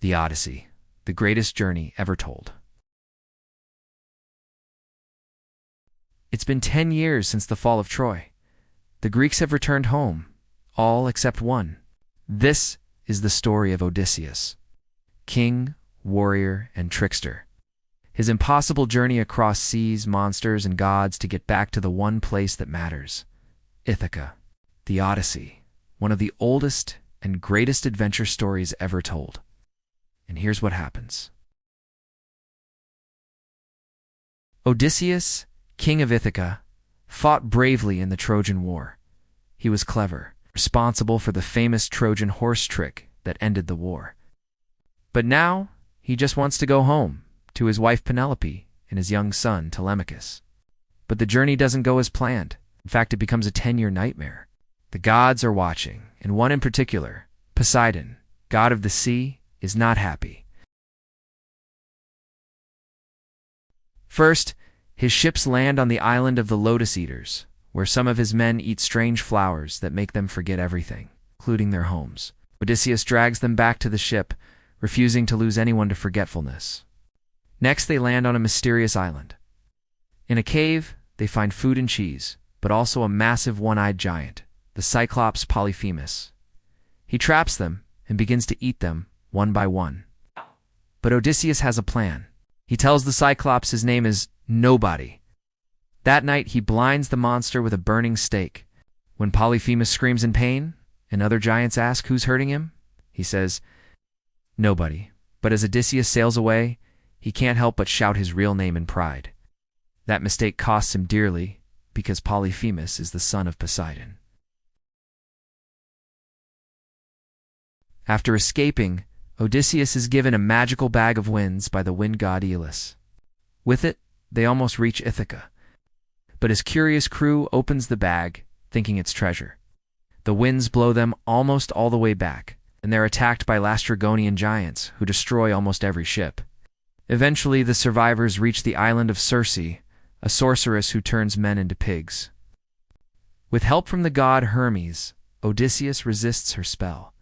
The Odyssey, the greatest journey ever told. It's been 10 years since the fall of Troy. The Greeks have returned home, all except one. This is the story of Odysseus, king, warrior, and trickster. His impossible journey across seas, monsters, and gods to get back to the one place that matters, Ithaca. The Odyssey, one of the oldest and greatest adventure stories ever told. And here's what happens. Odysseus, king of Ithaca, fought bravely in the Trojan War. He was clever, responsible for the famous Trojan horse trick that ended the war. But now, he just wants to go home, to his wife Penelope and his young son Telemachus. But the journey doesn't go as planned. In fact, it becomes a 10-year nightmare. The gods are watching, and one in particular, Poseidon, god of the sea, is not happy. First, his ships land on the island of the Lotus Eaters, where some of his men eat strange flowers that make them forget everything, including their homes. Odysseus drags them back to the ship, refusing to lose anyone to forgetfulness. Next, they land on a mysterious island. In a cave, they find food and cheese, but also a massive one-eyed giant, the Cyclops Polyphemus. He traps them and begins to eat them one by one. But Odysseus has a plan. He tells the Cyclops his name is Nobody. That night, he blinds the monster with a burning stake. When Polyphemus screams in pain, and other giants ask who's hurting him, he says, Nobody. But as Odysseus sails away, he can't help but shout his real name in pride. That mistake costs him dearly, because Polyphemus is the son of Poseidon. After escaping, Odysseus is given a magical bag of winds by the wind god Aeolus. With it, they almost reach Ithaca. But his curious crew opens the bag, thinking it's treasure. The winds blow them almost all the way back, and they're attacked by Lastrygonian giants who destroy almost every ship. Eventually, the survivors reach the island of Circe, a sorceress who turns men into pigs. With help from the god Hermes, Odysseus resists her spell.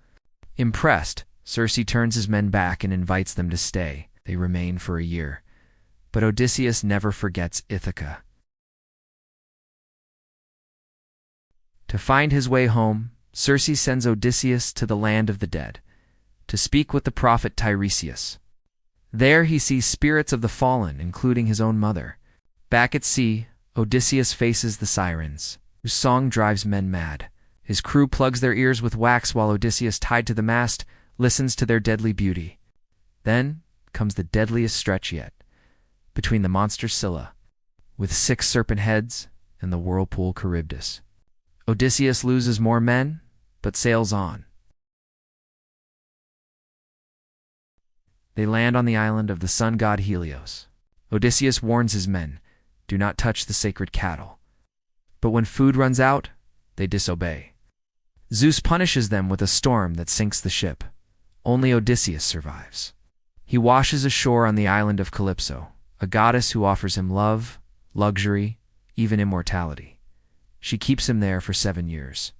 Impressed, Circe turns his men back and invites them to stay. They remain for a year. But Odysseus never forgets Ithaca. To find his way home, Circe sends Odysseus to the land of the dead, to speak with the prophet Tiresias. There he sees spirits of the fallen, including his own mother. Back at sea, Odysseus faces the sirens, whose song drives men mad. His crew plugs their ears with wax while Odysseus, tied to the mast, listens to their deadly beauty. Then comes the deadliest stretch yet, between the monster Scylla, with 6 serpent heads, and the whirlpool Charybdis. Odysseus loses more men, but sails on. They land on the island of the sun god Helios. Odysseus warns his men, do not touch the sacred cattle. But when food runs out, they disobey. Zeus punishes them with a storm that sinks the ship. Only Odysseus survives. He washes ashore on the island of Calypso, a goddess who offers him love, luxury, even immortality. She keeps him there for 7 years.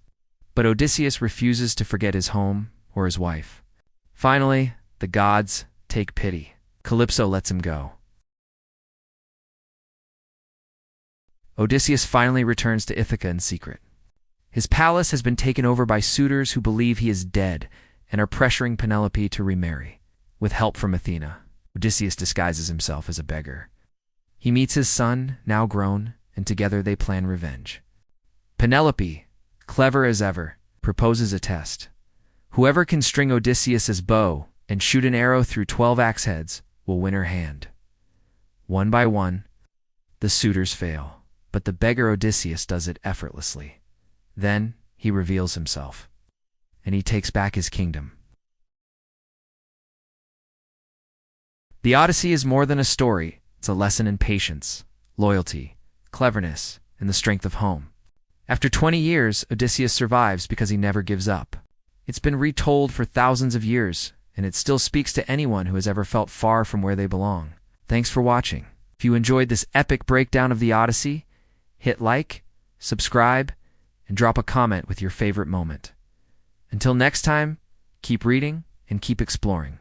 But Odysseus refuses to forget his home or his wife. Finally, the gods take pity. Calypso lets him go. Odysseus finally returns to Ithaca in secret. His palace has been taken over by suitors who believe he is dead and are pressuring Penelope to remarry. With help from Athena, Odysseus disguises himself as a beggar. He meets his son, now grown, and together they plan revenge. Penelope, clever as ever, proposes a test. Whoever can string Odysseus's bow and shoot an arrow through 12 axe heads will win her hand. One by one, the suitors fail, but the beggar Odysseus does it effortlessly. Then he reveals himself, and he takes back his kingdom. The Odyssey is more than a story. It's a lesson in patience, loyalty, cleverness, and the strength of home. After 20 years, Odysseus survives because he never gives up. It's been retold for thousands of years, and it still speaks to anyone who has ever felt far from where they belong. Thanks for watching. If you enjoyed this epic breakdown of the Odyssey, hit like, subscribe, and drop a comment with your favorite moment. Until next time, keep reading and keep exploring.